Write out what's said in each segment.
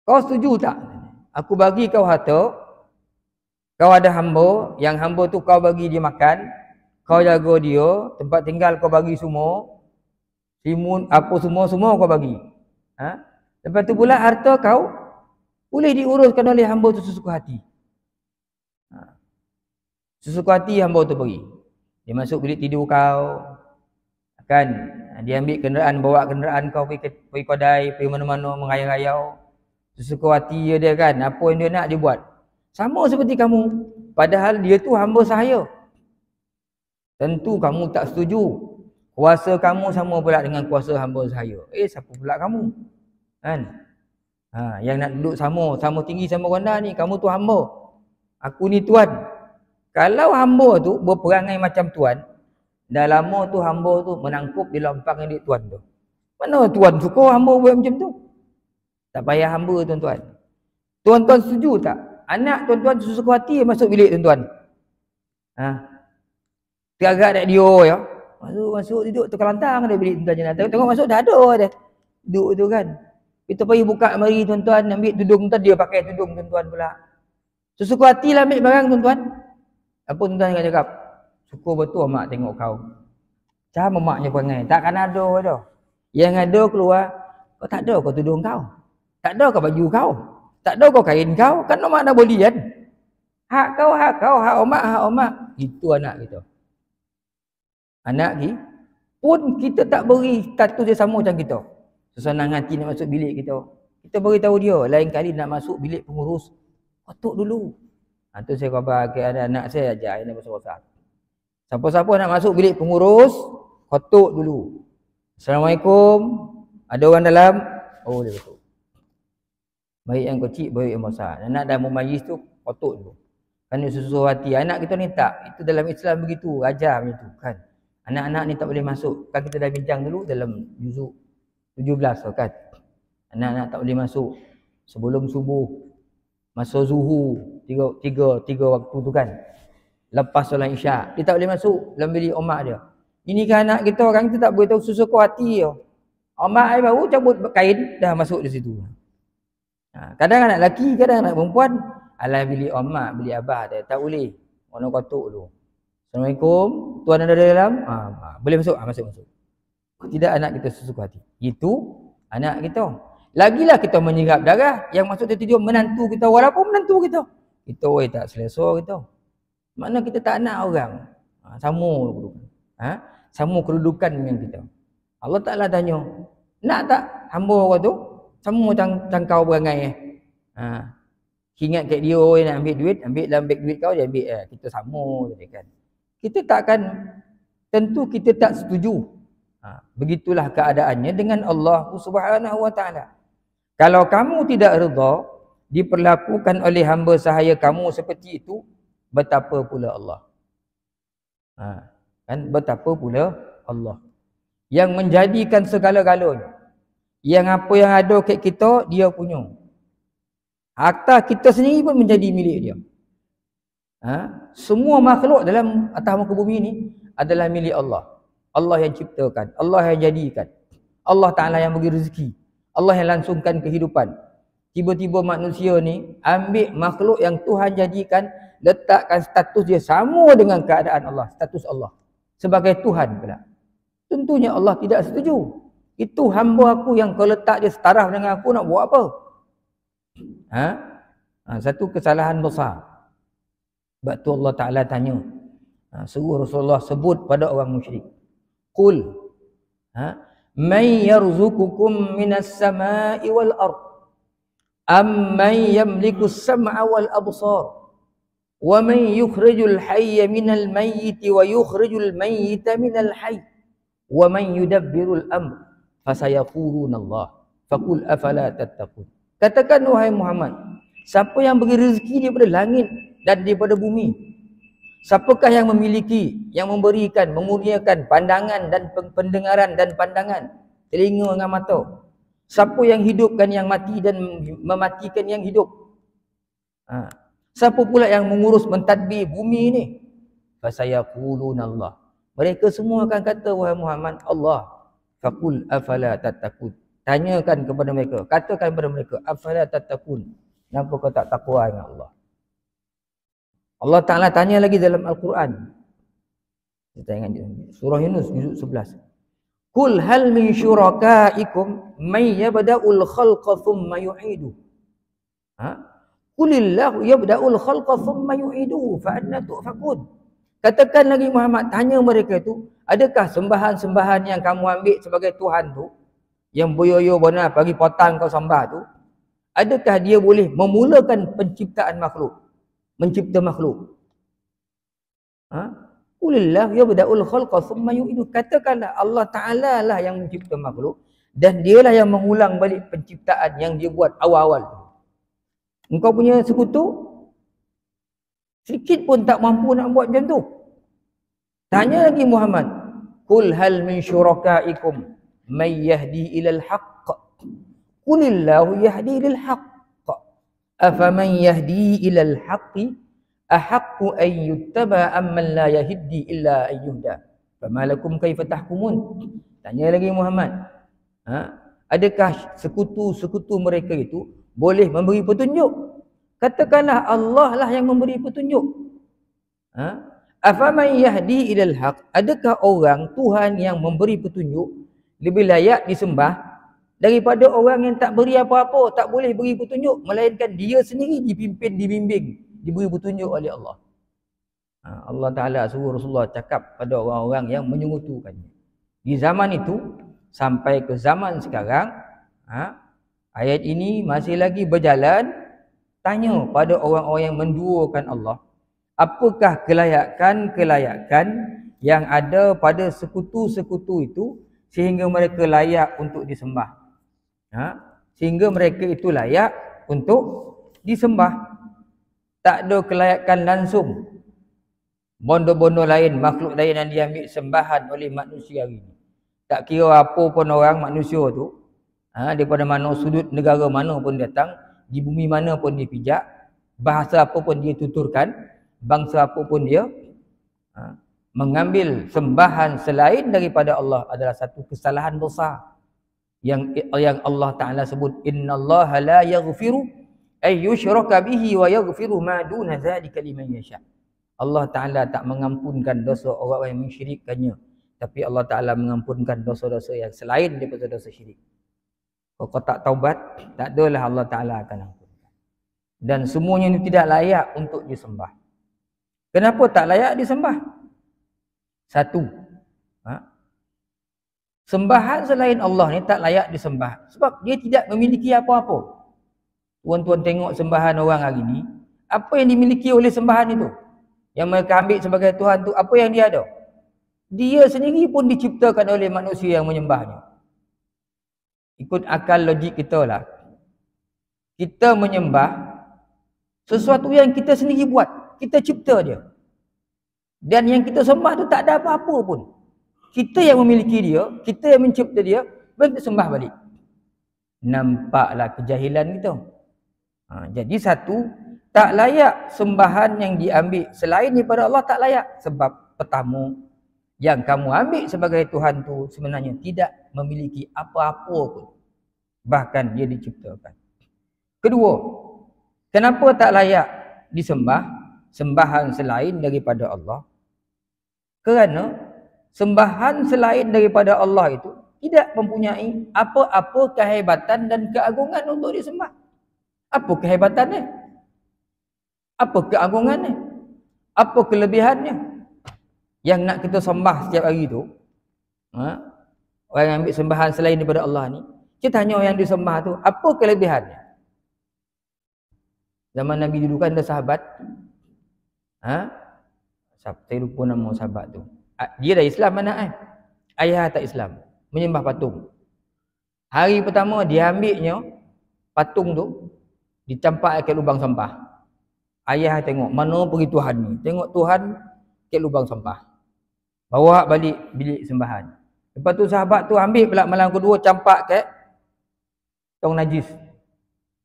Kau setuju tak? Aku bagi kau harta, kau ada hamba, yang hamba tu kau bagi dia makan, kau jaga dia, tempat tinggal kau bagi semua, timun apa semua kau bagi. Ha? Lepas tu pula harta kau boleh diuruskan oleh hamba tu sesuka hati. Ha. Sesuka hati hamba tu pergi. Dia masuk bilik tidur kau, kan? Dia ambil kenderaan, bawa kenderaan kau pergi kedai, pergi mana-mana mengayau-ayau. Sesuka hati dia kan, apa yang dia nak dia buat. Sama seperti kamu, padahal dia tu hamba sahaya. Tentu kamu tak setuju. Kuasa kamu sama pula dengan kuasa hamba sahaya. Siapa pula kamu? Kan? Yang nak duduk sama tinggi sama rendah ni, kamu tu hamba. Aku ni tuan. Kalau hamba tu berperangai macam tuan, dah lama tu hamba tu menangkup di lompang yang tuan tu. Mana tuan suka hamba buat macam tu? Tak payah hamba tuan-tuan. Tuan-tuan setuju tak? Anak tuan-tuan sesuka hati masuk bilik tuan-tuan. Teragak nak dia ya. Masuk duduk terkelantang ada bilik tuan-tuan je. Tengok masuk dah ada dah. Duduk tu kan. Kita pergi buka mari tuan-tuan, ambil tudung tuan, dia pakai tudung tuan-tuan pula. Sesuka hati lah ambil barang tuan-tuan. Apa tuan-tuan akan cakap? Syukur betul mak tengok kau. Macam maknya perangai. Takkan ada dah. Yang ada keluar, kau tak ada kau tudung kau. Tak ada kau baju kau. Tak ada kau kain kau. Kan mak dah boleh kan? Hak kau, hak omak. Itu anak kita. Anak ni pun kita tak beri status dia sama macam kita. Sesenang hati nak masuk bilik kita. Kita beritahu dia, lain kali nak masuk bilik pengurus, kotok dulu. Tu saya khabar ke ada anak saya ajar yang besar-besar. Siapa-siapa nak masuk bilik pengurus, kotok dulu. Assalamualaikum. Ada orang dalam? Oh, dia betul. Baik yang kecil, baik yang besar. Anak dah memajlis tu, kotok dulu. Kerana susu hati. Anak kita ni tak. Itu dalam Islam begitu. Ajar macam tu kan. Anak-anak ni tak boleh masuk. Kan kita dah bincang dulu dalam juzuk 17 kan. Anak-anak tak boleh masuk sebelum subuh. Masa zuhur. Tiga waktu tu kan. Lepas solat isyak. Dia tak boleh masuk dalam bilik omak dia. Ini kan anak kita, orang kita tak boleh tahu susu hati dia. Omak dia baru cabut kain, dah masuk di situ. Kadang anak lelaki, kadang anak perempuan. Alah bilik omak, bilik abah dia. Tak boleh. Orang kotok dulu. Assalamualaikum. Tuan ada dalam? Boleh masuk? Masuk. Tidak anak kita sesuka hati. Itu anak kita. Lagilah kita menyerap darah. Yang maksud dia menantu kita. Walaupun menantu kita. Kita tak selesa kita. Makna kita tak nak orang. Sama kedudukan. Sama kedudukan dengan kita. Allah Ta'ala tanya. Nak tak hamba orang tu? Sama macam kau berangai. Ingat kat dia nak ambil duit. Ambil dalam beg duit kau dia ambil. Kita sama. Kan? Kita takkan. Tentu kita tak setuju. Begitulah keadaannya dengan Allah Subhanahu Wa Ta'ala. Kalau kamu tidak redha diperlakukan oleh hamba sahaya kamu seperti itu, betapa pula Allah. Kan betapa pula Allah yang menjadikan segala-galanya. Yang apa yang ada kat kita dia punya. Harta kita sendiri pun menjadi milik dia. Semua makhluk dalam atas muka bumi ini adalah milik Allah. Allah yang ciptakan, Allah yang jadikan. Allah Ta'ala yang bagi rezeki. Allah yang langsungkan kehidupan. Tiba-tiba manusia ni ambil makhluk yang Tuhan jadikan, letakkan status dia sama dengan keadaan Allah, status Allah sebagai Tuhan pula. Tentunya Allah tidak setuju. Itu hamba aku yang kau letak dia setaraf dengan aku, nak buat apa? Satu kesalahan besar. Sebab tu Allah Ta'ala tanya, suruh Rasulullah sebut pada orang musyrik. Qul man yarzuqukum minas sama'i wal ard amman yamliku as-sam'a wal absar wa man yukhrijul hayya minal mayyiti wa yukhrijul mayyita minal hayy wa man yudabbirul amr fasayaquluna Allah faqul afala tattaqun. Katakan wahai Muhammad, siapa yang beri rezeki daripada langit dan daripada bumi? Siapakah yang memiliki, yang memberikan, mengurniakan pandangan dan pendengaran dan pandangan, telinga dengan mata? Siapa yang hidupkan yang mati dan mematikan yang hidup? Siapa pula yang mengurus mentadbir bumi ini? Fasayaquluna Allah. Mereka semua akan kata wahai Muhammad, Allah. Faqul afala tattaqun. tanyakan kepada mereka, katakan kepada mereka, afala tattaqun, kenapa kau tak takwa dengan Allah? Allah Ta'ala tanya lagi dalam Al-Quran. Kita ingat surah Yunus juzuk 11. Qul hal min syurakaikum may yabda'ul khalqa thumma yu'idu. Qulillahu yabda'ul khalqa thumma yu'idu fa anna tu'fakun. Katakan lagi Muhammad, tanya mereka tu, adakah sembahan-sembahan yang kamu ambil sebagai Tuhan tu, yang boyoyo bona pagi potang kau sembah tu, adakah dia boleh memulakan penciptaan makhluk, mencipta makhluk? Qulillahu yabda'ul khalqa thumma yu'idu. Katakanlah Allah Ta'ala lah yang mencipta makhluk dan dialah yang mengulang balik penciptaan yang dia buat awal-awal. Engkau punya sekutu sedikit pun tak mampu nak buat macam tu. Tanya lagi Muhammad, qul hal min syurakaikum may yahdi ilal haqq. Qulillahu yahdi lil haqq. Afaman yahdi ilal haqqi ahaqqu an yuttaba amman la yahdi illa an yuhda. Fama lakum kaifa tahkumun. Tanya lagi Muhammad, adakah sekutu-sekutu mereka itu boleh memberi petunjuk? Katakanlah Allah lah yang memberi petunjuk. Afaman yahdi ilal haq, adakah orang Tuhan yang memberi petunjuk lebih layak disembah daripada orang yang tak beri apa-apa, tak boleh beri petunjuk, melainkan dia sendiri dipimpin, dibimbing, diberi petunjuk oleh Allah. Allah Ta'ala suruh Rasulullah cakap pada orang-orang yang menyekutukannya. Di zaman itu sampai ke zaman sekarang, ayat ini masih lagi berjalan. Tanya pada orang-orang yang menduakan Allah, apakah kelayakan-kelayakan yang ada pada sekutu-sekutu itu sehingga mereka layak untuk disembah? Sehingga mereka itu layak untuk disembah. Tak ada kelayakan langsung. Bondo-bondo lain, makhluk lain yang diambil sembahan oleh manusia hari ini. Tak kira apa pun orang manusia tu, daripada mana sudut negara mana pun datang, di bumi mana pun dia pijak, bahasa apa pun dia tuturkan, bangsa apa pun dia, mengambil sembahan selain daripada Allah adalah satu kesalahan besar yang Allah Ta'ala sebut, innallaha la yaghfiru ay yushraka bihi wa yaghfiru ma duna dzalika liman yasha. Allah Ta'ala tak mengampunkan dosa orang yang mensyirikkannya, tapi Allah Ta'ala mengampunkan dosa-dosa yang selain daripada dosa syirik. Kalau kau tak taubat, tak adalah Allah Ta'ala akan ampunkan. Dan semuanya ini tidak layak untuk disembah. Kenapa tak layak disembah? Satu, sembahan selain Allah ni tak layak disembah sebab dia tidak memiliki apa-apa. Tuan-tuan tengok sembahan orang hari ni, apa yang dimiliki oleh sembahan itu? Yang mereka ambil sebagai Tuhan tu, apa yang dia ada? Dia sendiri pun diciptakan oleh manusia yang menyembahnya. Ikut akal logik kita lah, kita menyembah sesuatu yang kita sendiri buat, kita cipta dia, dan yang kita sembah tu tak ada apa-apa pun. Kita yang memiliki dia, kita yang mencipta dia, baru kita sembah balik. Nampaklah kejahilan kita. Jadi satu, tak layak sembahan yang diambil selain daripada Allah, tak layak. Sebab pertama, yang kamu ambil sebagai Tuhan tu sebenarnya tidak memiliki apa-apa pun, bahkan dia diciptakan. Kedua, kenapa tak layak disembah sembahan selain daripada Allah? Kerana sembahan selain daripada Allah itu tidak mempunyai apa-apa kehebatan dan keagungan untuk disembah. Apa kehebatannya? Apa keagungannya? Apa kelebihannya? Yang nak kita sembah setiap hari tu, orang yang ambil sembahan selain daripada Allah ni, kita tanya orang yang disembah tu, apa kelebihannya? Zaman Nabi dulu kan ada sahabat, saya lupa nama sahabat tu. Dia dah Islam mana ayah tak Islam, menyembah patung. Hari pertama dia ambilnya patung tu, dicampak ke lubang sampah. Ayah tengok, mana pergi Tuhan ni? Tengok Tuhan ke lubang sampah. Bawa balik bilik sembahan. Lepas tu sahabat tu ambil pula malam kedua, campak ke tong najis,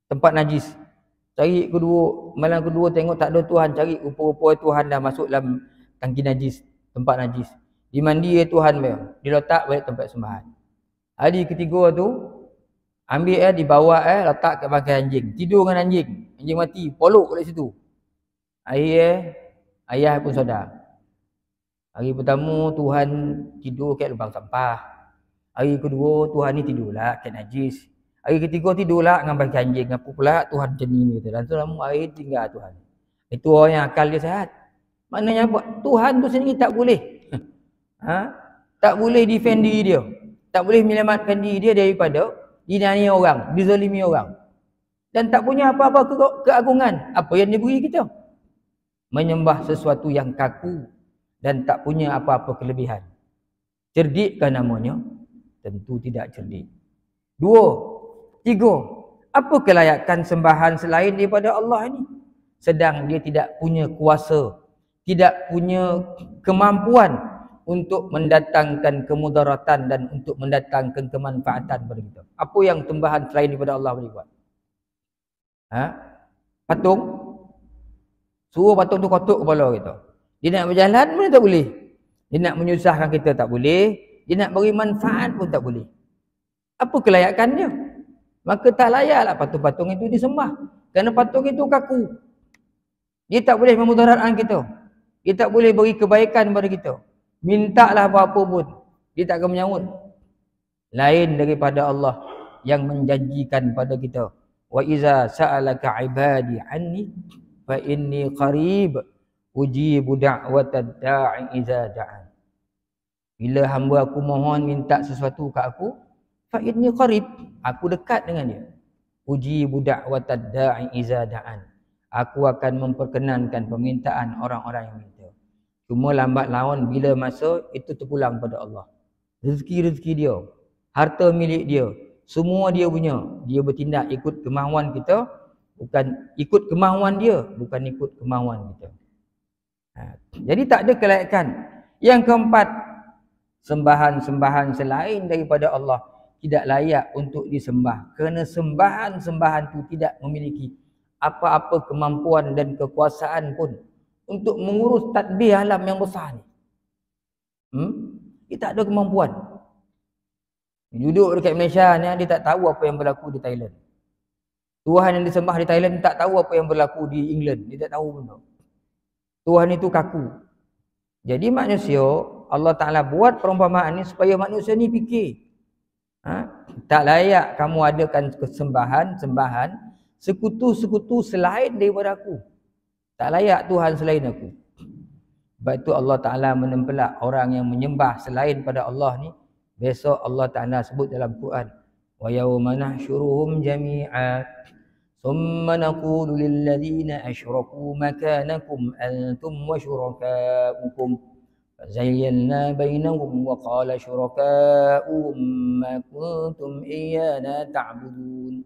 tempat najis. Cari kedua, malam kedua tengok tak ada Tuhan, cari rupa-rupa Tuhan dah masuk dalam tangki najis, tempat najis. Dimandi Tuhan dia, diletak balik tempat sembahan. Hari ketiga tu Ambil dibawa letak kat bangkai anjing. Tidur dengan anjing. Anjing mati, polok kat situ. Akhir ayah pun sedar. Hari pertama Tuhan tidur kat lubang sampah. Hari kedua Tuhan ni tidurlah kat najis. Hari ketiga tidurlah dengan bangkai anjing. Apa pula Tuhan macam ni kata. Dan tu lama hari tinggal Tuhan. Itu orang yang akal dia sihat. Maknanya apa? Tuhan tu sendiri tak boleh. Tak boleh defend diri dia. Tak boleh menyelamatkan diri dia daripada dinani orang, dizalimi orang. Dan tak punya apa-apa keagungan. Apa yang dia beri kita? Menyembah sesuatu yang kaku dan tak punya apa-apa kelebihan. Cerdikkah namanya? Tentu tidak cerdik. 2, 3. Apa kelayakan sembahan selain daripada Allah ini? Sedang dia tidak punya kuasa, tidak punya kemampuan untuk mendatangkan kemudaratan dan untuk mendatangkan kemanfaatan kepada kita. Apa yang sembahan selain daripada Allah boleh buat? Patung. Suruh patung tu kotak kepala kita. Dia nak berjalan pun tak boleh. Dia nak menyusahkan kita tak boleh. Dia nak beri manfaat pun tak boleh. Apa kelayakannya? Maka tak layaklah patung-patung itu disembah. Kerana patung itu kaku. Dia tak boleh memudaratkan kita. Dia tak boleh beri kebaikan kepada kita. Mintalah apa-apa pun, dia tak akan menyahut. Lain daripada Allah yang menjanjikan pada kita, wa iza sa'alaka ibadi anni fa inni qarib ujibu da'watad da'i iza da'an. Bila hamba aku mohon minta sesuatu kat aku, fa inni qarib, aku dekat dengan dia. Ujibu da'watad da'i iza da'an. Aku akan memperkenankan permintaan orang-orang yang minta. Cuma lambat laun bila masa itu terpulang pada Allah. Rezeki-rezeki dia, harta milik dia, semua dia punya. Dia bertindak ikut kemahuan kita, bukan ikut kemahuan dia, bukan ikut kemahuan kita. Jadi tak ada kelayakan. Yang keempat, sembahan-sembahan selain daripada Allah tidak layak untuk disembah. Kerana sembahan-sembahan itu tidak memiliki apa-apa kemampuan dan kekuasaan pun untuk mengurus tadbir alam yang besar ni. Dia tak ada kemampuan. Duduk dekat Malaysia ni, dia tak tahu apa yang berlaku di Thailand. Tuhan yang disembah di Thailand tak tahu apa yang berlaku di England. Dia tak tahu pun. Tuhan itu kaku. Jadi manusia, Allah Ta'ala buat perumpamaan ni supaya manusia ni fikir. Tak layak kamu adakan kesembahan-sembahan sekutu-sekutu selain daripada aku. Tak layak Tuhan selain aku. Sebab itu Allah Ta'ala menempelak orang yang menyembah selain pada Allah ni. Besok Allah Ta'ala sebut dalam Quran. Wa yawma nahsyuruhum jami'a. Thumma naqulu lilladhina asyraku makanakum antum wa syuraka'ukum. Fazayyalna bainahum wa qala syuraka'uhum ma kuntum iyana ta'budun.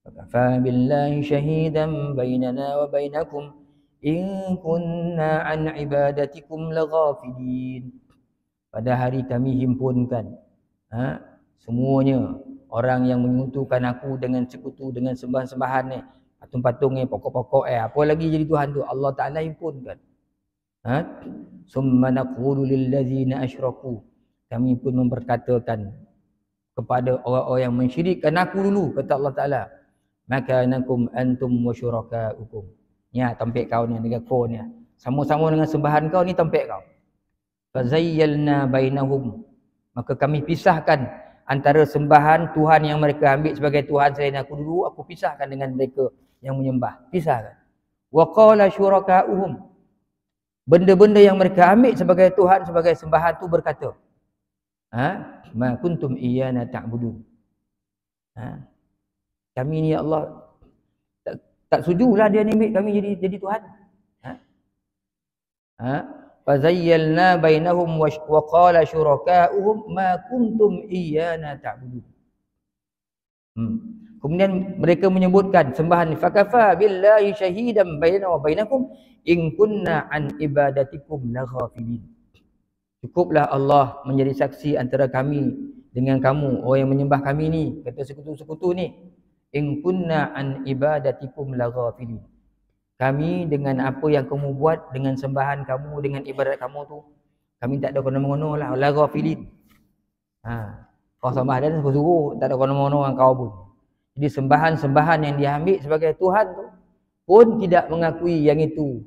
Fakafa billahi syahidan bainana wa bainakum. In kunna an ibadatikum laghafilin. Pada hari kami himpunkan semuanya orang yang menyekutukan aku dengan sekutu dengan sembahan-sembahan ni, patung-patung ni, pokok-pokok apa lagi jadi Tuhan tu, Allah Ta'ala himpunkan. Summa naqulu lil ladzina asyraku, kami pun memperkatakan kepada orang-orang yang mensyirikkan aku dulu, kata Allah Ta'ala, makanakum antum wa syuraka'ukum. Ya, tempek kau ni dengan kau ni. Sama-sama dengan sembahan kau ni tempek kau. Fazayyalna bainahum. Maka kami pisahkan antara sembahan Tuhan yang mereka ambil sebagai Tuhan selain aku dulu, aku pisahkan dengan mereka yang menyembah. Pisahkan. Wa qala syuraka'uhum. Benda-benda yang mereka ambil sebagai Tuhan, sebagai sembahan tu berkata, ma kuntum iyana ta'budun. Kami ni ya Allah tak sujulah dia ni ambil kami jadi Tuhan. Fazayyalna bainahum wa qala syuraka'uhum ma kuntum iyana ta'budun. Kemudian mereka menyebutkan sembahan fakafa billahi syahidan bainana wa bainakum in kunna an ibadatikum laghafilin. Cukuplah Allah menjadi saksi antara kami dengan kamu, orang yang menyembah kami ni, kata sekutu-sekutu ni. In kunna an ibadatikum laghafilin. Kami dengan apa yang kamu buat, dengan sembahan kamu, dengan ibadat kamu tu, kami tak ada kono-kono lah, laghafilin. Kau sembah dan suruh tak ada kono-kono dengan kau pun. Jadi sembahan-sembahan yang dia ambil sebagai Tuhan tu pun tidak mengakui yang itu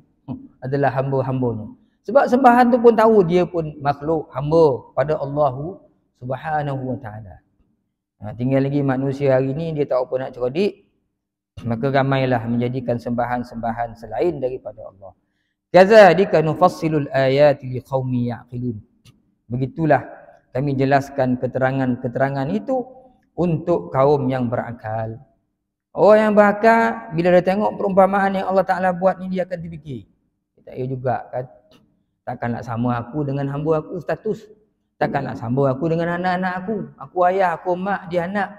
adalah hamba-hambanya. Sebab sembahan tu pun tahu dia pun makhluk hamba pada Allah Subhanahu wa taala. Tinggal lagi manusia hari ni dia tak apa nak cerdik, maka ramailah menjadikan sembahan-sembahan selain daripada Allah. Kadzalika nufassilul ayati liqaumin ya'qilun. Begitulah kami jelaskan keterangan-keterangan itu untuk kaum yang berakal. Orang yang berakal bila dia tengok perumpamaan yang Allah Taala buat ni dia akan terfikir. Tak ya juga kan. Takkanlah sama aku dengan hamba aku status. Takkanlah sama aku dengan anak-anak aku. Aku ayah, aku mak, dia anak.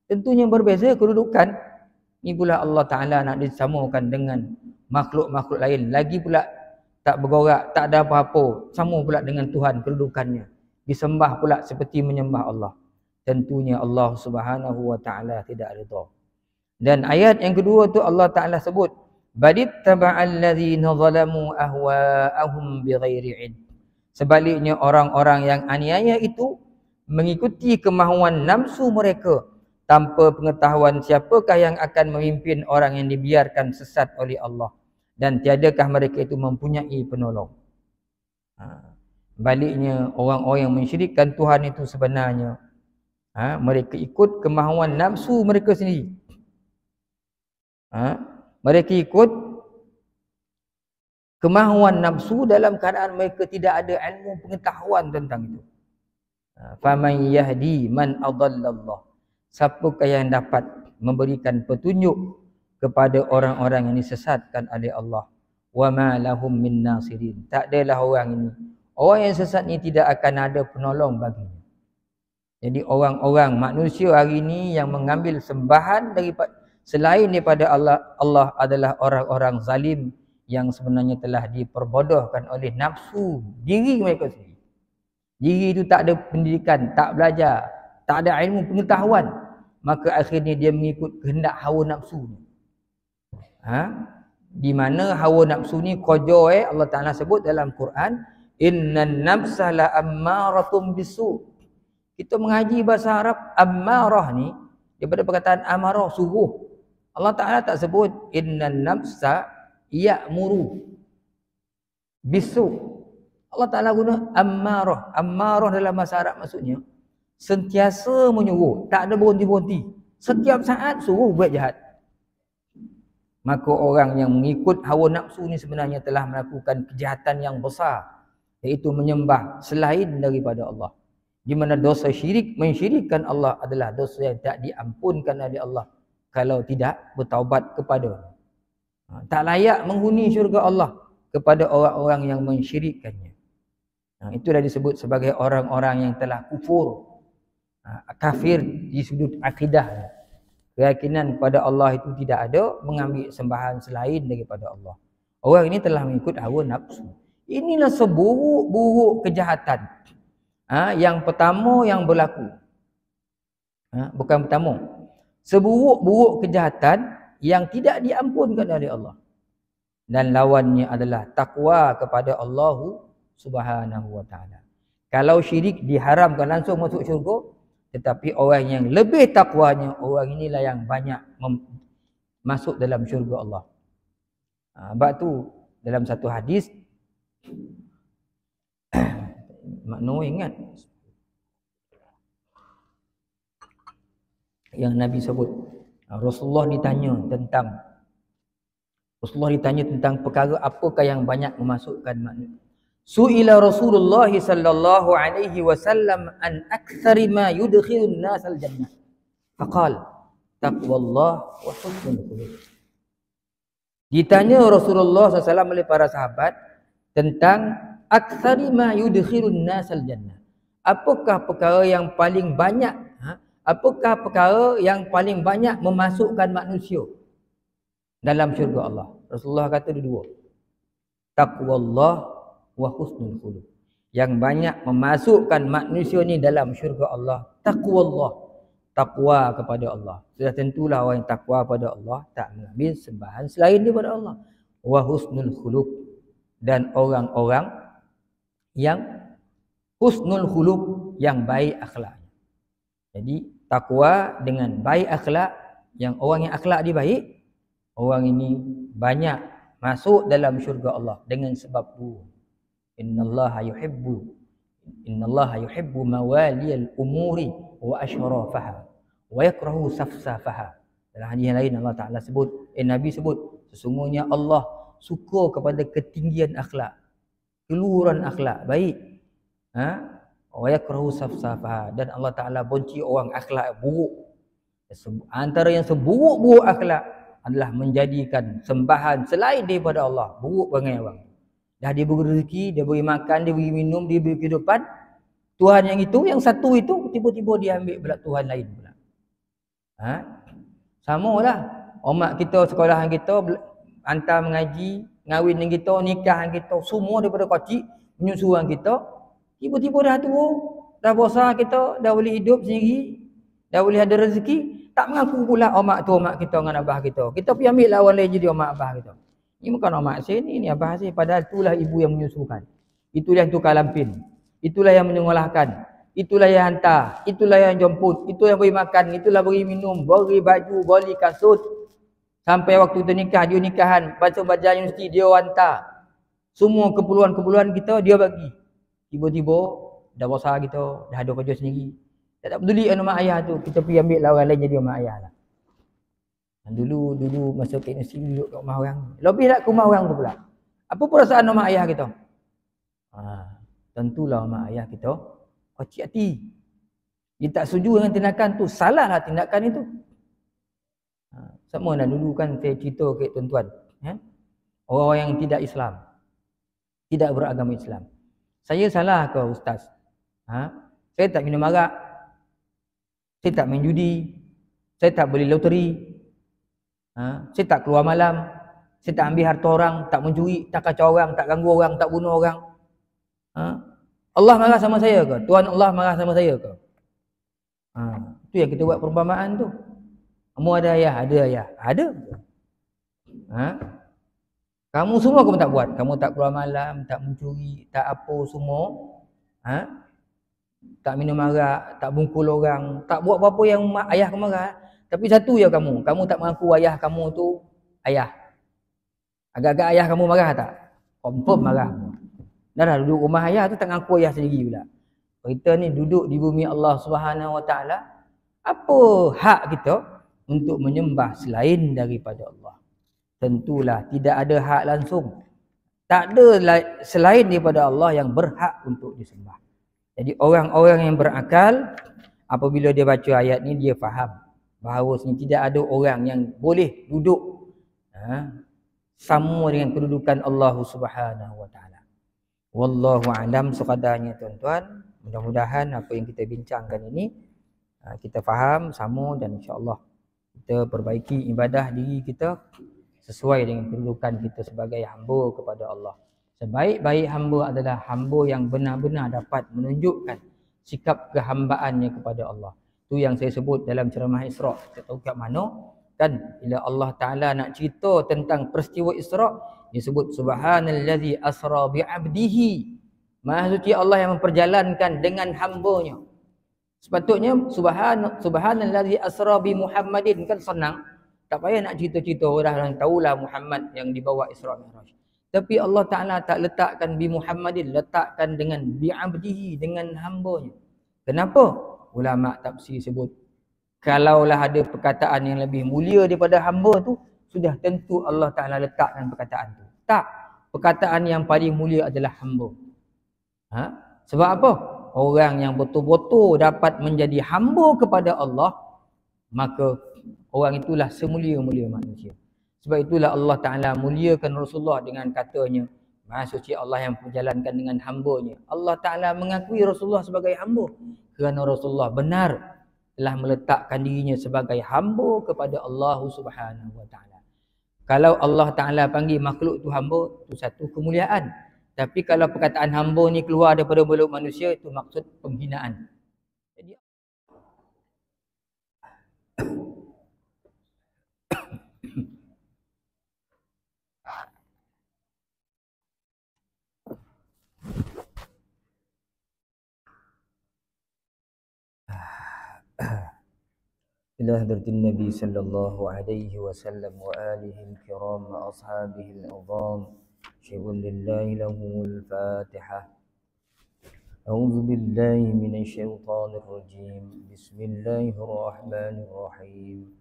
Tentunya berbeza kedudukan. Ini pula Allah Ta'ala nak disamakan dengan makhluk-makhluk lain. Lagi pula tak bergorak, tak ada apa-apa. Sama pula dengan Tuhan kedudukannya. Disembah pula seperti menyembah Allah. Tentunya Allah Subhanahu wa Ta'ala tidak redha. Dan ayat yang kedua tu Allah Ta'ala sebut, badittaba allazina zalamu ahwa'ahum bighairi ilm. Sebaliknya orang-orang yang aniaya itu mengikuti kemahuan nafsu mereka tanpa pengetahuan siapakah yang akan memimpin orang yang dibiarkan sesat oleh Allah, dan tiadakah mereka itu mempunyai penolong. Baliknya orang-orang yang mensyirikkan Tuhan itu sebenarnya mereka ikut kemahuan nafsu mereka sendiri. Mereka ikut kemahuan nafsu dalam keadaan mereka tidak ada ilmu pengetahuan tentang itu. Faman yahdi man adallallah. Siapakah yang dapat memberikan petunjuk kepada orang-orang yang disesatkan oleh Allah? Wa ma lahum min nasirin. Tak adalah orang ini, orang yang sesat ini tidak akan ada penolong baginya. Jadi orang-orang manusia hari ini yang mengambil sembahan daripada selain daripada Allah adalah orang-orang zalim yang sebenarnya telah diperbodohkan oleh nafsu diri mereka sendiri. Diri itu tak ada pendidikan, tak belajar, tak ada ilmu pengetahuan, maka akhirnya dia mengikut kehendak hawa nafsu. Di mana hawa nafsu ni kojo Allah Taala sebut dalam Quran, innan nafsa la ammaratum bisu. Kita mengaji bahasa Arab, ammarah ni daripada perkataan amarah, suruh. Allah Ta'ala tak sebut innan nafsa ya'muru bisu. Allah Ta'ala guna ammarah. Ammarah dalam bahasa Arab maksudnya sentiasa menyuruh, tak ada berhenti-berhenti. Setiap saat suruh buat jahat. Maka orang yang mengikut hawa nafsu ni sebenarnya telah melakukan kejahatan yang besar, iaitu menyembah selain daripada Allah. Di mana dosa syirik, mensyirikkan Allah adalah dosa yang tak diampunkan oleh Allah kalau tidak bertaubat kepada. Tak layak menghuni syurga Allah kepada orang-orang yang mensyirikkannya. Itu dah disebut sebagai orang-orang yang telah kufur, kafir di sudut akidah. Keyakinan kepada Allah itu tidak ada, mengambil sembahan selain daripada Allah. Orang ini telah mengikut hawa nafsu. Inilah seburuk-buruk kejahatan. Yang pertama yang berlaku. Bukan pertama. Seburuk-buruk kejahatan yang tidak diampunkan oleh Allah. Dan lawannya adalah takwa kepada Allah Subhanahu wa taala. Kalau syirik diharamkan langsung masuk syurga, tetapi orang yang lebih takwanya, orang inilah yang banyak masuk dalam syurga Allah. Sebab tu dalam satu hadis makna ingat yang Nabi sebut, Rasulullah ditanya tentang perkara apakah yang banyak memasukkan manusia. Su'ila Rasulullah sallallahu alaihi wasallam an aktsari ma yudkhilun nas al-jannah. Faqala taqwallah wa husnul khuluq. Ditanya Rasulullah SAW oleh para sahabat tentang aktsari ma yudkhilun nas al-jannah. Apakah perkara yang paling banyak memasukkan manusia dalam syurga Allah? Rasulullah kata dua. Taqwallah wa husnul khuluq. Yang banyak memasukkan manusia ni dalam syurga Allah, taqwallah, takwa kepada Allah. Sudah tentulah orang yang takwa kepada Allah tak mengambil sembahan selain daripada Allah. Wa husnul khuluq, dan orang-orang yang husnul khuluq, yang baik akhlaknya. Jadi takwa dengan baik akhlak yang orang yang akhlak dia baik, orang ini banyak masuk dalam syurga Allah dengan sebab tu. Innallaha yuhibbu mawaliyal umuri wa ashrafaha wa yakrahu safsafaha. Dalam hadis yang lain Allah Taala sebut, Nabi sebut, sesungguhnya Allah suka kepada ketinggian akhlak, keluhuran akhlak baik. Wa yakrahu safsafaha, dan Allah Taala benci orang akhlak buruk. Antara yang seburuk-buruk akhlak adalah menjadikan sembahan selain daripada Allah. Buruk perangai orang. Dah dia beri rezeki, dia beri makan, dia beri minum, dia beri kehidupan, Tuhan yang itu, yang satu itu, tiba-tiba dia ambil pula Tuhan lain pula. Samalah. Omak kita, sekolahan kita, hantar mengaji, ngawin dengan kita, nikah dengan kita, semua daripada kecil, menyusuan kita. Tiba-tiba dah tua, dah besar kita, dah boleh hidup sendiri, dah boleh ada rezeki. Tak mengaku pula omak tu omak kita dengan abah kita. Kita pergi ambil lah orang lain jadi omak abah kita. Ini bukan omak saya ni, ni abah saya. Padahal itulah ibu yang menyusukan. Itulah yang tukar lampin. Itulah yang menyengolahkan. Itulah yang hantar. Itulah yang jemput. Itulah yang beri makan. Itulah beri minum. Beri baju. Beri kasut. Sampai waktu tu nikah. Dia nikahan. Baca universiti. Dia hantar. Semua keperluan-keperluan kita dia bagi. Tiba-tiba dah besar kita. Dah ada kerja sendiri. Tak peduli dengan mak ayah tu. Kita pergi ambil lah orang lain jadi mak ayah lah. Dulu masa ke universiti duduk kat rumah orang. Lebih nak ke rumah orang tu pula. Apa perasaan mak ayah kita? Tentulah mak ayah kita kecil hati. Dia tak setuju dengan tindakan tu. Salahlah tindakan itu. Sama dah dulu kan saya cerita ke tuan-tuan. Orang yang tidak Islam. Tidak beragama Islam. Saya salah ke ustaz? Saya tak minum arak. Saya tak main judi. Saya tak beli loteri. Saya tak keluar malam. Saya tak ambil harta orang. Tak mencuri. Tak kacau orang. Tak ganggu orang. Tak bunuh orang. Allah marah sama saya ke? Tuhan Allah marah sama saya ke? Itu yang kita buat perumpamaan tu. Kamu ada ayah? Ada ayah? Ada. Kamu semua kamu tak buat. Kamu tak keluar malam, tak mencuri, tak apa semua. Tak minum arak, tak bungkul orang, tak buat apa-apa yang ayah kamu marah. Tapi satu je kamu tak mengaku ayah kamu tu ayah. Agak-agak ayah kamu marah tak? Confirm marah. Dah duduk rumah ayah tu tak mengaku ayah sendiri pula. Kita ni duduk di bumi Allah Subhanahu Wa Taala. Apa hak kita untuk menyembah selain daripada Allah? Tentulah tidak ada hak langsung. Tak ada selain daripada Allah yang berhak untuk disembah. Jadi orang-orang yang berakal, apabila dia baca ayat ni, dia faham bahawa sini tidak ada orang yang boleh duduk sama dengan kedudukan Allah Subhanahu Wa Taala. Wallahu a'lam sekadarnya tuan-tuan. Mudah-mudahan apa yang kita bincangkan ini kita faham sama, dan insya-Allah kita perbaiki ibadah diri kita sesuai dengan kedudukan kita sebagai hamba kepada Allah. Sebaik-baik hamba adalah hamba yang benar-benar dapat menunjukkan sikap kehambaannya kepada Allah. Itu yang saya sebut dalam ceramah Isra'. Kita tahu kat mana kan, bila Allah Taala nak cerita tentang peristiwa Isra', dia sebut subhanallazi asra bi'abdihi. Maha suci Allah yang memperjalankan dengan hamba-Nya. Sepatutnya subhanallazi asra bi Muhammadin, kan senang. Tak payah nak cerita-cerita, orang tahulah Muhammad yang dibawa Isra' Mi'raj. Tapi Allah Ta'ala tak letakkan bi Muhammadin, letakkan dengan bi abdihi, dengan hamba-Nya. Kenapa? Ulama tafsir sebut, kalaulah ada perkataan yang lebih mulia daripada hamba tu, sudah tentu Allah Ta'ala letakkan perkataan tu. Tak, perkataan yang paling mulia adalah hamba. Sebab apa? Orang yang betul-betul dapat menjadi hamba kepada Allah, maka orang itulah semulia-mulia manusia. Sebab itulah Allah Ta'ala muliakan Rasulullah dengan katanya, Maha suci Allah yang menjalankan dengan hamba-Nya. Allah Ta'ala mengakui Rasulullah sebagai hamba kerana Rasulullah benar telah meletakkan dirinya sebagai hamba kepada Allah Subhanahu Wa Ta'ala. Kalau Allah Ta'ala panggil makhluk tu hamba, itu satu kemuliaan. Tapi kalau perkataan hamba ni keluar daripada mulut manusia, itu maksud penghinaan. Jadi إلى حضرة النبي صلى الله عليه وسلم وآله الكرام وأصحابه العظام. شيء لله له الفاتحة. أعوذ بالله من الشيطان الرجيم. بسم الله الرحمن الرحيم.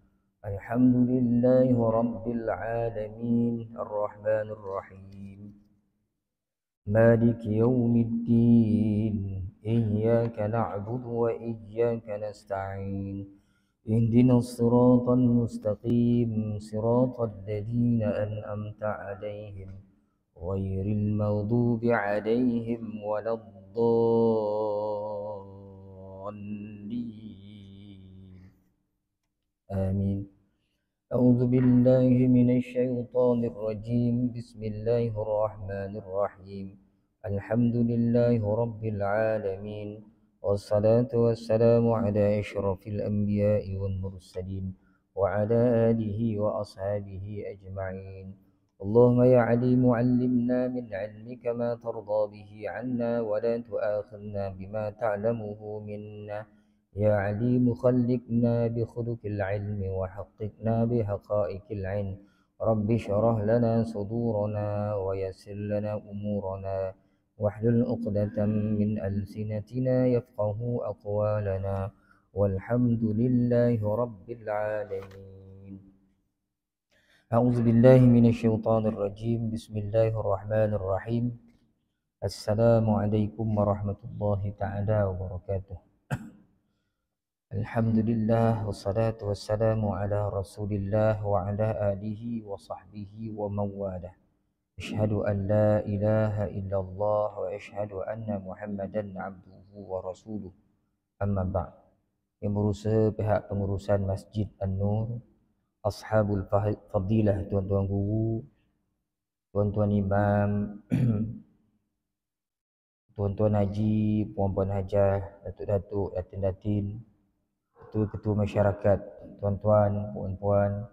الحمد لله رب العالمين الرحمن الرحيم مالك يوم الدين إياك نعبد وإياك نستعين اهدنا الصراط المستقيم صراط الذين أنعمت عليهم غير المغضوب عليهم ولا الضالين آمين. أعوذ بالله من الشيطان الرجيم. بسم الله الرحمن الرحيم. الحمد لله رب العالمين والصلاة والسلام على أشرف الأنبياء والمرسلين وعلى آله وأصحابه أجمعين. اللهم يا عليم علمنا من علمك ما ترضى به عنا ولا تؤاخذنا بما تعلمه منا. يا عليم خلقنا بخلق العلم وحققنا بحقائق العلم. رب اشرح لنا صدورنا ويسر لنا أمورنا واحلل عقدة من ألسنتنا يفقه أقوالنا والحمد لله رب العالمين. أعوذ بالله من الشيطان الرجيم. بسم الله الرحمن الرحيم. السلام عليكم ورحمة الله تعالى وبركاته. Alhamdulillah wassalatu wassalamu ala Rasulillah wa ala alihi wa sahbihi wa mawalah. Asyhadu an la ilaha illallah wa asyhadu anna Muhammadan abduhu wa rasuluh. Amma ba'd. Yang berusaha pihak pengurusan Masjid An-Nur, ashabul fadilah, tuan-tuan guru, tuan-tuan imam, tuan-tuan haji, puan-puan hajah, datuk-datuk, datin-datin, ketua-ketua masyarakat, tuan-tuan, puan-puan,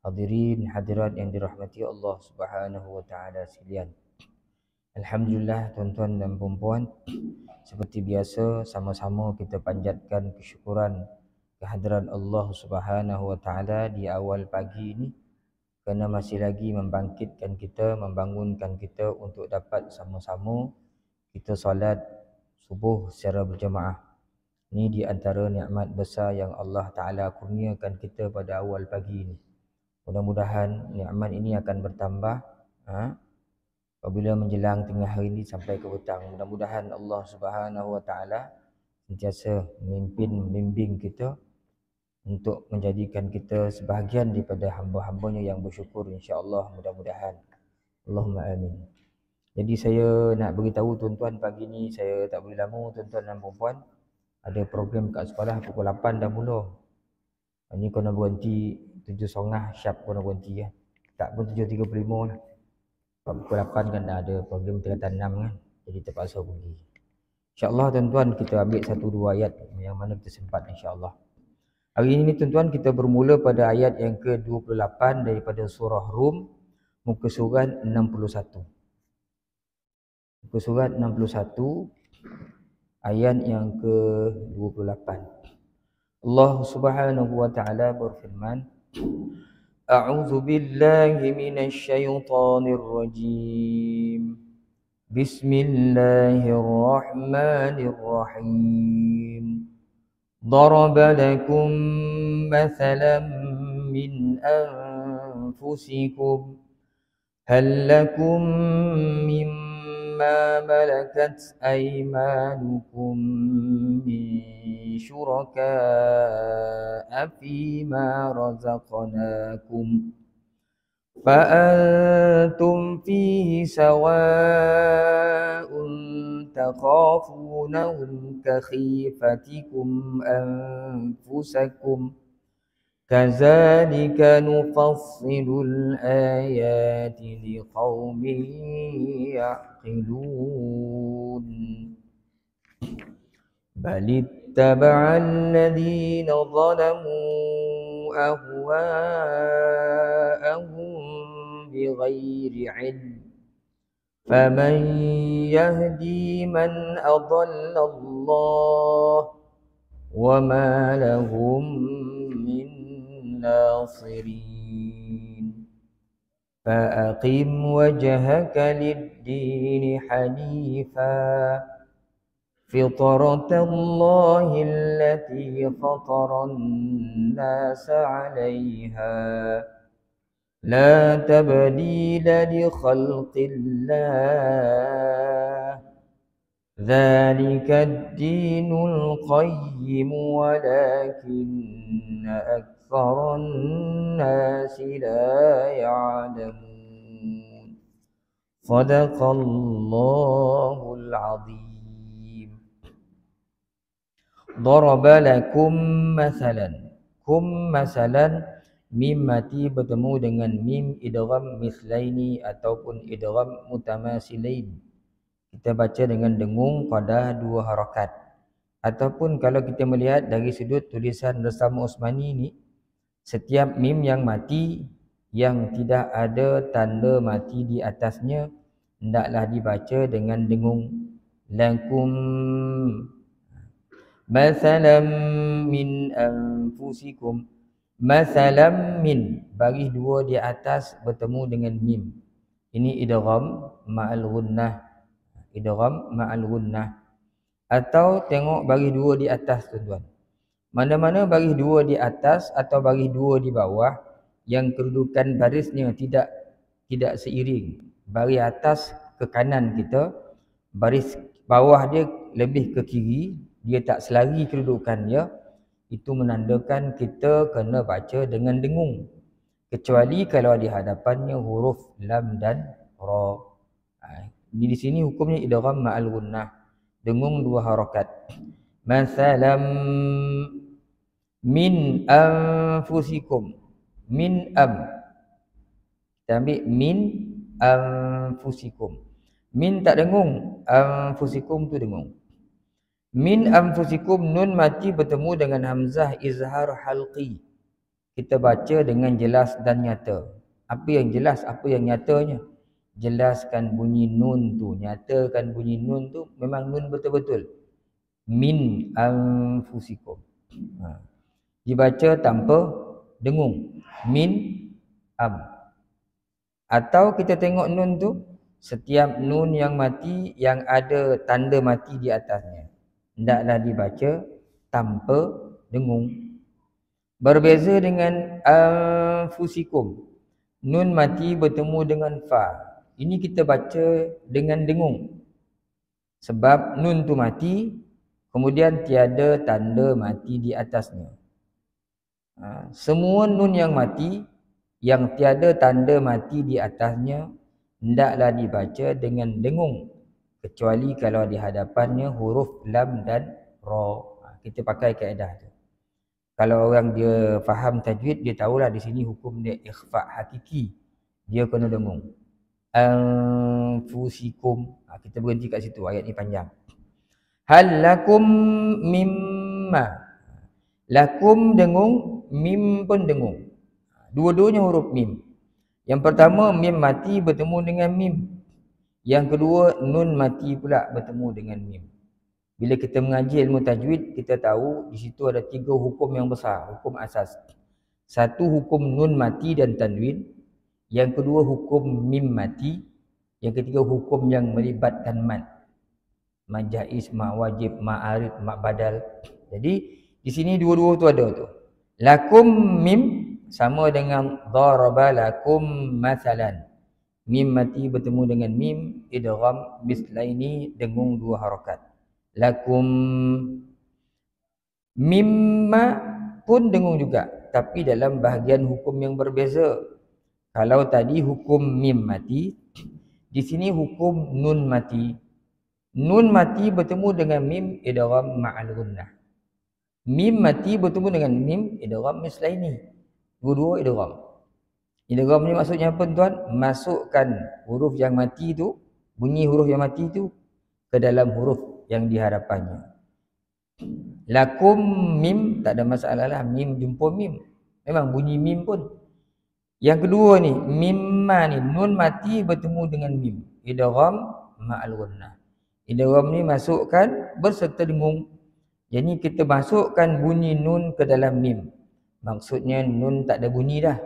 hadirin, hadirat yang dirahmati Allah Subhanahu wa taala sekalian. Alhamdulillah tuan-tuan dan puan-puan, seperti biasa sama-sama kita panjatkan kesyukuran kehadiran Allah Subhanahu wa taala di awal pagi ini kerana masih lagi membangkitkan kita, membangunkan kita untuk dapat sama-sama kita solat subuh secara berjemaah. Ini di antara nikmat besar yang Allah Ta'ala kurniakan kita pada awal pagi ini. Mudah-mudahan nikmat ini akan bertambah apabila menjelang tengah hari ini sampai ke petang. Mudah-mudahan Allah Subhanahu Wa Ta'ala sentiasa membimbing kita untuk menjadikan kita sebahagian daripada hamba-hambanya yang bersyukur, insya-Allah, mudah-mudahan. Allahumma amin. Jadi saya nak beritahu tuan-tuan pagi ni, saya tak boleh lama tuan-tuan dan puan-puan. Ada program kat sekolah pukul 8 dah mula. Ini kena berhenti 7.30 sharp kena berhenti kan. Tak pun 7.35 lah. Pukul 8 kan dah ada program tingkatan 6 kan. Jadi terpaksa pergi. InsyaAllah tuan-tuan kita ambil 1-2 ayat yang mana kita sempat insyaAllah. Hari ini tuan-tuan kita bermula pada ayat yang ke-28 daripada surah Rum, muka surat 61. Muka surat 61 ayat yang ke-28. Allah Subhanahu wa taala berfirman, A'udzu billahi minasy syaithanir rajim. Bismillahirrahmanirrahim. Daraba lakum mathalan min anfusikum hal lakum مما ملكت أيمانكم من شركاء فيما رزقناكم فأنتم فيه سواء تخافونهم كخيفتكم أنفسكم كذلك نفصل الآيات لقوم يعقلون بل اتبع الذين ظلموا أهواءهم بغير علم فمن يهدي من أضل الله وما لهم من الناصرين فأقم وجهك للدين حنيفا فطرة الله التي فطر الناس عليها لا تبديل لخلق الله ذلك الدين القيم ولكن أكثر الناس لا يعلمون صدق الله العظيم ضرب لكم مثلا kum masalan mim mati bertemu dengan mim idgham mislaini ataupun idgham mutamasilain. Kita baca dengan dengung pada dua harakat. Ataupun kalau kita melihat dari sudut tulisan Resam Osmani ini, setiap mim yang mati yang tidak ada tanda mati di atasnya hendaklah dibaca dengan dengung. Lakum masalam min anfusikum. Masalam min, baris dua di atas bertemu dengan mim. Ini idgham ma'al gunnah. Idgham ma'al gunnah. Atau tengok baris dua di atas tuan-tuan. Mana-mana baris dua di atas atau baris dua di bawah yang kedudukan barisnya tidak seiring. Baris atas ke kanan kita, baris bawah dia lebih ke kiri, dia tak selari kedudukannya. Itu menandakan kita kena baca dengan dengung. Kecuali kalau di hadapannya huruf lam dan ra. Di sini hukumnya idgham ma'al gunnah. Dengung dua harakat. Masalam min anfusikum. Min kita ambil min anfusikum. Min tak dengung, anfusikum tu dengung. Min anfusikum, nun mati bertemu dengan hamzah izhar halqi. Kita baca dengan jelas dan nyata. Apa yang jelas, apa yang nyatanya? Jelaskan bunyi nun tu, nyatakan bunyi nun tu memang nun betul-betul. Min anfusikum. Dibaca tanpa dengung. Min Atau kita tengok nun tu, setiap nun yang mati yang ada tanda mati di atasnya hendaklah dibaca tanpa dengung. Berbeza dengan anfusikum. Nun mati bertemu dengan fa. Ini kita baca dengan dengung. Sebab nun tu mati, kemudian tiada tanda mati di atasnya. Semua nun yang mati, yang tiada tanda mati di atasnya, hendaklah dibaca dengan dengung. Kecuali kalau di hadapannya huruf lam dan ra. Kita pakai kaedah tu. Kalau orang dia faham tajwid, dia tahulah di sini hukum dia ikhfa hakiki. Dia kena dengung. Anfusikum. Kita berhenti kat situ, ayat ni panjang. Hal lakum mimma. Lakum dengung, mim pun dengung. Dua-duanya huruf mim. Yang pertama mim mati bertemu dengan mim. Yang kedua, nun mati pula bertemu dengan mim. Bila kita mengaji ilmu tajwid, kita tahu di situ ada 3 hukum yang besar, hukum asas. Satu, hukum nun mati dan tanwin. Yang kedua, hukum mim mati. Yang ketiga, hukum yang melibatkan mad. Mad jaiz, mad wajib, mad arid, mad badal. Jadi, di sini dua-dua tu ada tu. Lakum mim sama dengan daraba lakum masalan. Mim mati bertemu dengan mim, idgham mislaini, dengung 2 harakat. Lakum. Mimma pun dengung juga, tapi dalam bahagian hukum yang berbeza. Kalau tadi hukum mim mati, di sini hukum nun mati. Nun mati bertemu dengan mim, idgham ma'al gunnah. Mim mati bertemu dengan mim, idgham mislaini. Dua-dua idgham. Idgham ni maksudnya apa tuan? Masukkan huruf yang mati tu, bunyi huruf yang mati tu ke dalam huruf yang di hadapannya. Lakum mim, tak ada masalah lah. Mim jumpa mim. Memang bunyi mim pun. Yang kedua ni, mimma ni, nun mati bertemu dengan mim. Idgham ma'al gunnah. Idgham ni masukkan berserta dengung. Jadi kita masukkan bunyi nun ke dalam mim. Maksudnya nun tak ada bunyi dah.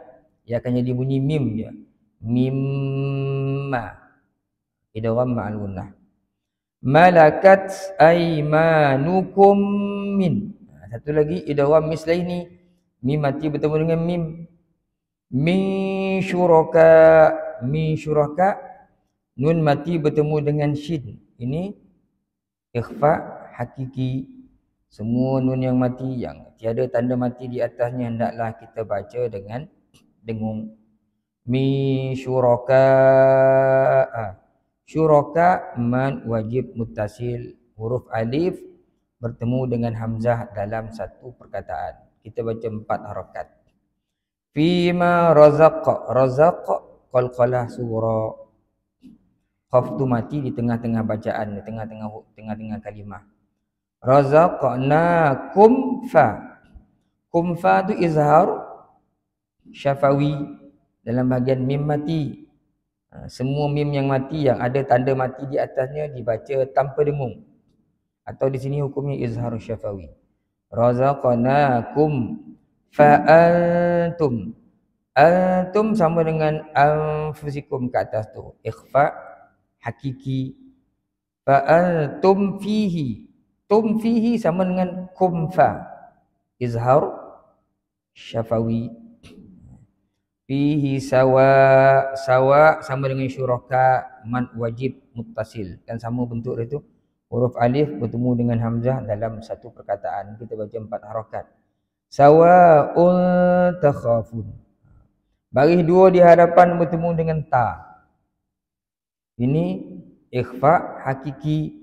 Ia akan jadi bunyi mim je. Mimma. Idgham ma'al gunnah. Malakat aymanukum min. Satu lagi idgham mislaini. Mim mati bertemu dengan mim. Min syuraka. Min syuraka. Nun mati bertemu dengan shin. Ini ikhfa hakiki. Semua nun yang mati, yang tiada tanda mati di atasnya, hendaklah kita baca dengan dengung. Mi syuraka. Syuraka man wajib muttasil. Huruf alif bertemu dengan hamzah dalam satu perkataan. Kita baca 4 harakat. Fima razaq. Razaq qalqalah surah. Qaf tu mati di tengah-tengah bacaan, di tengah-tengah kalimah. Razaqnakum fa. Kum fa tu izhar syafawi dalam bahagian mim mati. Semua mim yang mati, yang ada tanda mati di atasnya, dibaca tanpa dengung. Atau di sini hukumnya izhar syafawi. Razaqnakum fa antum. Antum sama dengan anfusikum ke atas tu. Ikhfa hakiki. Fa antum fihi. Tum fihi sama dengan kumfa. Izhar syafawi. Fihi sawa. Sawa sama dengan syuraka. Man wajib muttasil. Dan sama bentuk itu. Huruf alif bertemu dengan hamzah dalam satu perkataan. Kita baca 4 harakat. Sawa'un takhafun. Baris 2 di hadapan bertemu dengan ta. Ini ikhfa hakiki.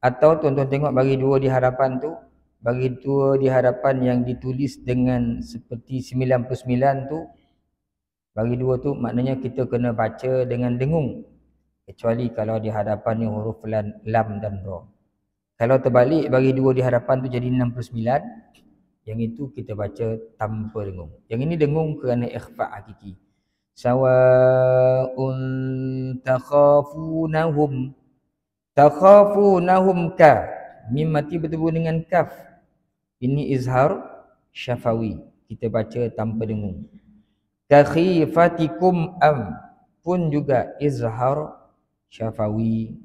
Atau tuan-tuan tengok bagi 2 di hadapan tu, bagi 2 di hadapan yang ditulis dengan seperti 99 tu, bagi 2 tu maknanya kita kena baca dengan dengung. Kecuali kalau di hadapan ni huruf lam dan ra. Kalau terbalik bagi 2 di hadapan tu jadi 69, yang itu kita baca tanpa dengung. Yang ini dengung kerana ikhfa hakiki. Sawa'un takhafunahum. Takhafunahum ka. Mim mati bertemu dengan kaf. Ini izhar syafawi. Kita baca tanpa dengung. Kakhifatikum am. Pun juga izhar syafawi.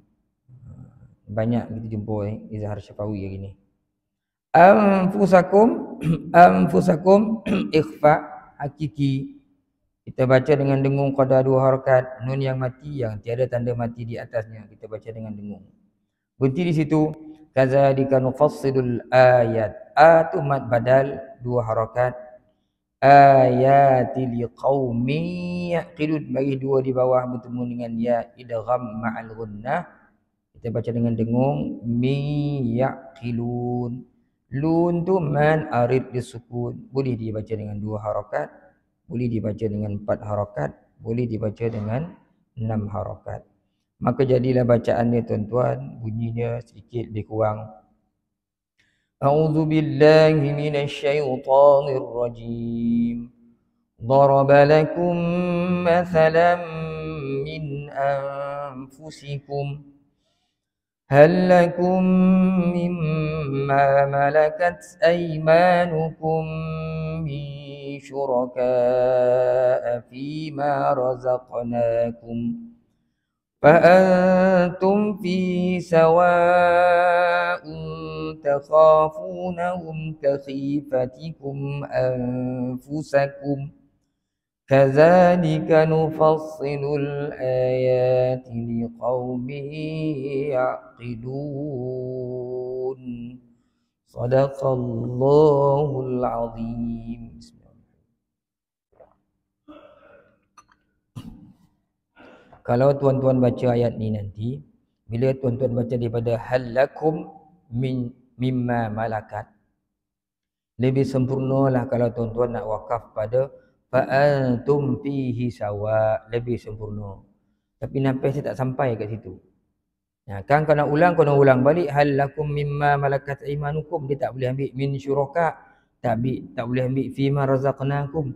Banyak kita jumpa izhar syafawi yang ini. Anfusakum. Anfusakum ikhfa hakiki. Kita baca dengan dengung qada 2 harakat. Nun yang mati, yang tiada tanda mati di atasnya, kita baca dengan dengung. Berhenti di situ. Kadzalika nufassilul ayat. A tu mad badal 2 harakat. Ayati liqaumin yaqilun. Bagi 2 di bawah bertemu dengan ya idgham ma'al gunnah. Kita baca dengan dengung. Mi yaqilun. Lun tu man arid disukun. Boleh dibaca dengan 2 harakat. Boleh dibaca dengan 4 harakat, boleh dibaca dengan 6 harakat. Maka jadilah bacaan dia tuan-tuan, bunyinya sedikit lebih kurang. A'udzu billahi minasyaitonir rajim. Daraba lakum mathalan min anfusikum. هل لكم مما ملكت أيمانكم من شركاء فيما رزقناكم فأنتم فيه سواء تخافونهم كخيفتكم أنفسكم كذلك نفصل الآيات لقوم يعقلون صدق الله العظيم. Kalau tuan-tuan baca ayat ni nanti, bila tuan-tuan baca daripada halakum mimma malakat, lebih sempurnalah kalau tuan-tuan nak wakaf pada fa'antum fihi sawa, lebih sempurna. Tapi nampak saya tak sampai kat situ. Kan kau nak ulang balik halakum mimma malakat aimanukum, dia tak boleh ambil min syuraka, tak boleh ambil fima razaqnakum.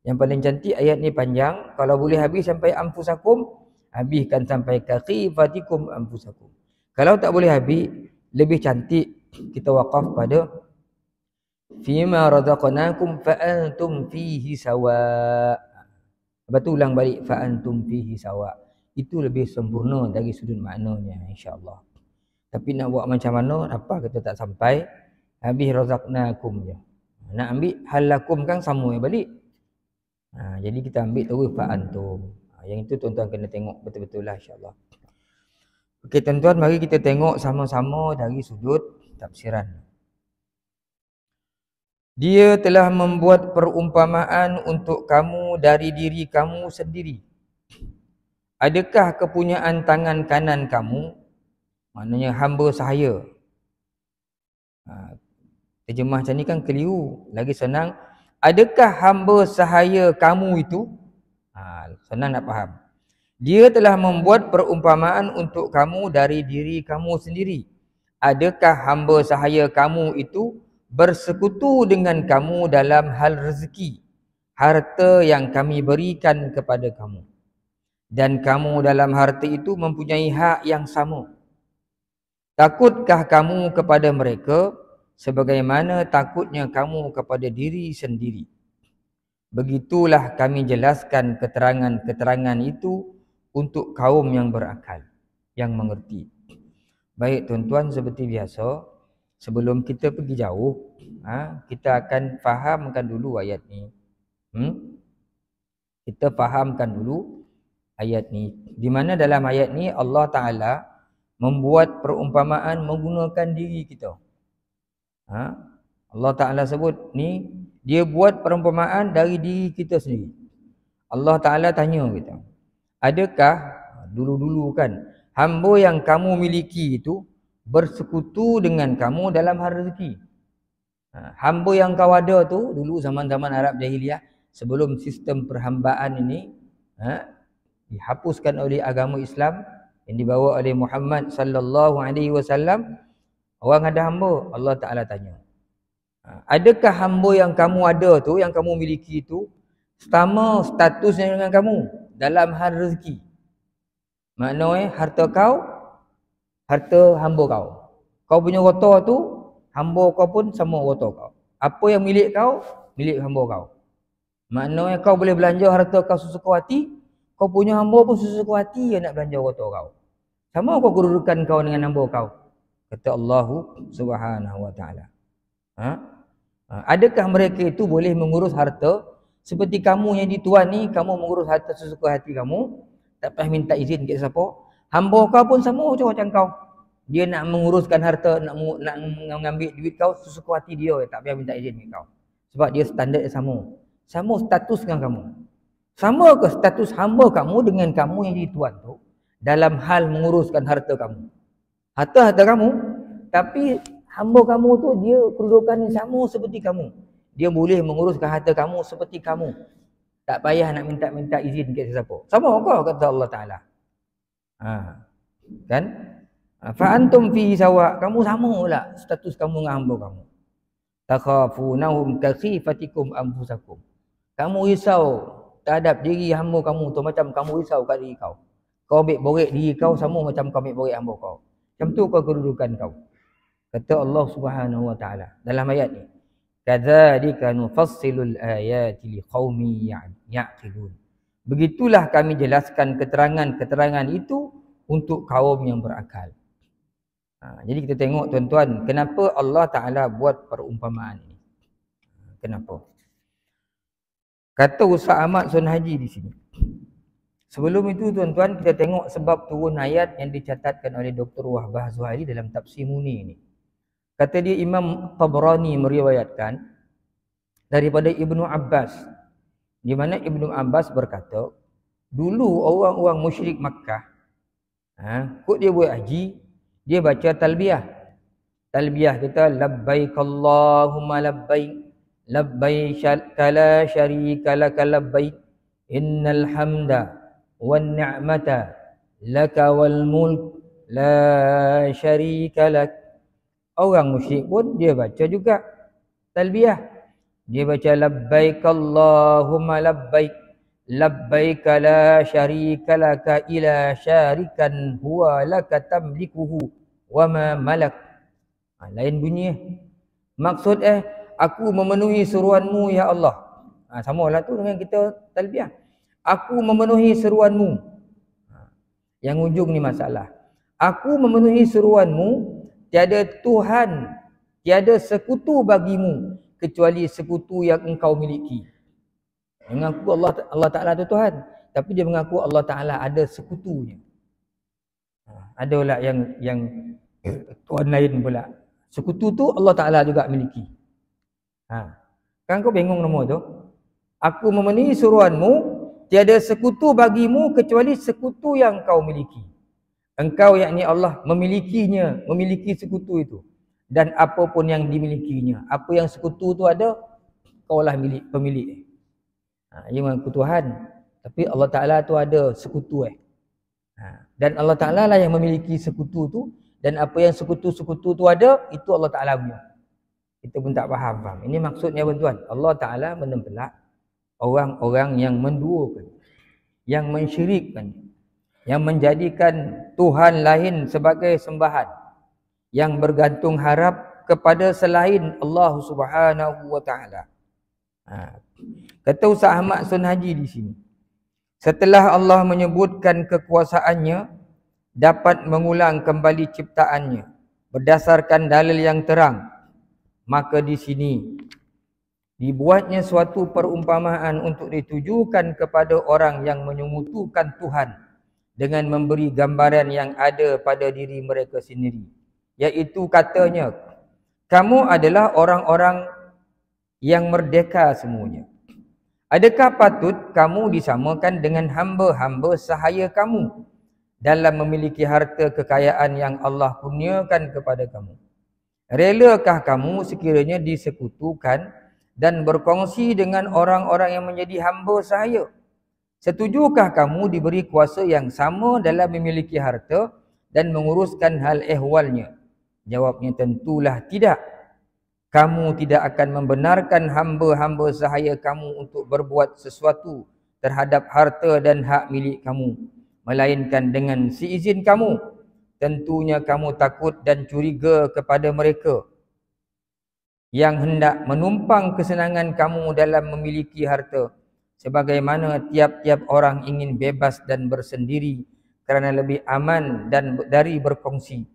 Yang paling cantik ayat ni panjang, kalau boleh habis sampai anfusakum, habiskan sampai kakhifatikum anfusakum. Kalau tak boleh habis, lebih cantik kita wakaf pada fima razaqnakum fa antum fihi sawa. Lepas tu ulang balik fa antum fihi sawa. Itu lebih sempurna dari sudut maknanya, insya-Allah. Tapi nak buat macam mana, apa kata tak sampai, habis razaqnakum je. Nak ambil halakum kan sama balik. Jadi kita ambil terus fa antum. Yang itu tuan-tuan kena tengok betul-betul lah, insya-Allah. Okey tuan-tuan, mari kita tengok sama-sama dari sudut tafsiran. Dia telah membuat perumpamaan untuk kamu dari diri kamu sendiri. Adakah kepunyaan tangan kanan kamu? Maknanya hamba sahaya. Terjemah macam ni kan keliru. Lagi senang, adakah hamba sahaya kamu itu? Senang nak faham. Dia telah membuat perumpamaan untuk kamu dari diri kamu sendiri. Adakah hamba sahaya kamu itu bersekutu dengan kamu dalam hal rezeki, harta yang kami berikan kepada kamu, dan kamu dalam harta itu mempunyai hak yang sama? Takutkah kamu kepada mereka sebagaimana takutnya kamu kepada diri sendiri? Begitulah kami jelaskan keterangan-keterangan itu untuk kaum yang berakal, yang mengerti. Baik tuan-tuan, seperti biasa, sebelum kita pergi jauh, kita akan fahamkan dulu ayat ni. Kita fahamkan dulu ayat ni. Di mana dalam ayat ni Allah Ta'ala membuat perumpamaan menggunakan diri kita. Allah Ta'ala sebut ni, dia buat perumpamaan dari diri kita sendiri. Allah Ta'ala tanya kita, adakah dulu-dulu kan hamba yang kamu miliki itu bersekutu dengan kamu dalam hal rezeki? Hamba yang kau ada tu dulu zaman-zaman Arab Jahiliyah, sebelum sistem perhambaan ini dihapuskan oleh agama Islam yang dibawa oleh Muhammad sallallahu alaihi wasallam, orang ada hamba, Allah Ta'ala tanya, adakah hamba yang kamu ada tu, yang kamu miliki itu sama statusnya dengan kamu dalam hal rezeki? Maknanya harta kau, harta hamba kau. Kau punya harta tu, hamba kau pun sama harta kau. Apa yang milik kau, milik hamba kau. Maknanya kau boleh belanja harta kau sesuka hati, kau punya hamba pun sesuka hati yang nak belanja harta kau. Sama kau kedudukan kau dengan hamba kau, kata Allah Subhanahu wa Ta'ala. Adakah mereka itu boleh mengurus harta seperti kamu yang dituan ni, kamu mengurus harta sesuka hati kamu, tak payah minta izin ke siapa? Hamba kau pun sama macam kau. Dia nak menguruskan harta, nak mengambil duit kau sesuka hati dia, tak payah minta izin ke kau. Sebab dia standard sama. Sama status dengan kamu. Sama ke status hamba kamu dengan kamu yang jadi tuan tu dalam hal menguruskan harta kamu? Harta kamu, tapi hamba kamu tu dia kedudukan sama seperti kamu. Dia boleh menguruskan harta kamu seperti kamu. Tak payah nak minta izin ke siapa. Sama kau, kata Allah Ta'ala. Kan? Fa antum fi sawa, kamu sama pula status kamu dengan hamba kamu. Takhafunahum ka khifatikum anfusakum. Kamu risau terhadap diri hamba kamu tu macam kamu risau kat diri kau. Kau ambil borek diri kau sama macam kau ambil borek hamba kau. Macam tu kau kedudukan kau. Kata Allah Subhanahu wa Ta'ala dalam ayat ni, kadzalika nufassilul ayati liqaumin ya'qilun. Begitulah kami jelaskan keterangan-keterangan itu untuk kaum yang berakal. Jadi kita tengok tuan-tuan, kenapa Allah Ta'ala buat perumpamaan ini? Kenapa? Kata Ustaz Ahmad Sunhaji di sini. Sebelum itu tuan-tuan, kita tengok sebab turun ayat yang dicatatkan oleh Dr. Wahbah Zuhaili dalam Tafsir Muni ini. Kata dia, Imam Tabrani meriwayatkan daripada Ibnu Abbas, di mana Ibnu Abbas berkata, dulu orang-orang musyrik Makkah, kok dia buat haji, dia baca talbiyah. Talbiyah kita, labbaik Allahumma labbaik, labbaik la syarika laka labbaik, innal hamda wan ni'mata laka wal mulk la syarika lak. Orang musyrik pun dia baca juga talbiyah. Dia baca labbaik Allahumma labbaik, labbaik la syarika laka ila syarikan huwa laka tamlikuhu wa ma malak. Lain bunyi. Maksud Aku memenuhi seruanmu ya Allah. Samalah tu dengan kita talbiyah. Aku memenuhi seruanmu. Yang ujung ni masalah. Aku memenuhi seruanmu, tiada Tuhan, tiada sekutu bagimu kecuali sekutu yang engkau miliki. Mengaku Allah Ta'ala tu Tuhan, tapi dia mengaku Allah Ta'ala ada sekutunya. Ada pula yang Tuhan lain pula. Sekutu tu Allah Ta'ala juga miliki. Kan kau bingung nama tu? Aku memenuhi seruanmu, tiada sekutu bagimu kecuali sekutu yang kau miliki. Engkau yakni Allah memilikinya, memiliki sekutu itu. Dan apa pun yang dimilikinya. Apa yang sekutu tu ada, kaulah pemilik. Ia mengaku Tuhan. Tapi Allah Ta'ala tu ada sekutu. Dan Allah Ta'ala lah yang memiliki sekutu tu. Dan apa yang sekutu-sekutu tu ada, itu Allah Ta'ala punya. Kita pun tak faham. Ini maksudnya tuan-tuan. Allah Ta'ala menempelak orang-orang yang menduakan, yang mensyirikkan, yang menjadikan Tuhan lain sebagai sembahan, yang bergantung harap kepada selain Allah Subhanahu wa Ta'ala. Kata Ustaz Ahmad Sun Haji di sini, setelah Allah menyebutkan kekuasaannya dapat mengulang kembali ciptaannya berdasarkan dalil yang terang, maka di sini dibuatnya suatu perumpamaan untuk ditujukan kepada orang yang menyekutukan Tuhan dengan memberi gambaran yang ada pada diri mereka sendiri, iaitu katanya, kamu adalah orang-orang yang merdeka semuanya. Adakah patut kamu disamakan dengan hamba-hamba sahaya kamu dalam memiliki harta kekayaan yang Allah kurniakan kepada kamu? Relakah kamu sekiranya disekutukan dan berkongsi dengan orang-orang yang menjadi hamba sahaya? Setujukah kamu diberi kuasa yang sama dalam memiliki harta dan menguruskan hal ehwalnya? Jawabnya tentulah tidak. Kamu tidak akan membenarkan hamba-hamba sahaya kamu untuk berbuat sesuatu terhadap harta dan hak milik kamu, melainkan dengan seizin kamu. Tentunya kamu takut dan curiga kepada mereka yang hendak menumpang kesenangan kamu dalam memiliki harta, sebagaimana tiap-tiap orang ingin bebas dan bersendiri kerana lebih aman dan dari berkongsi.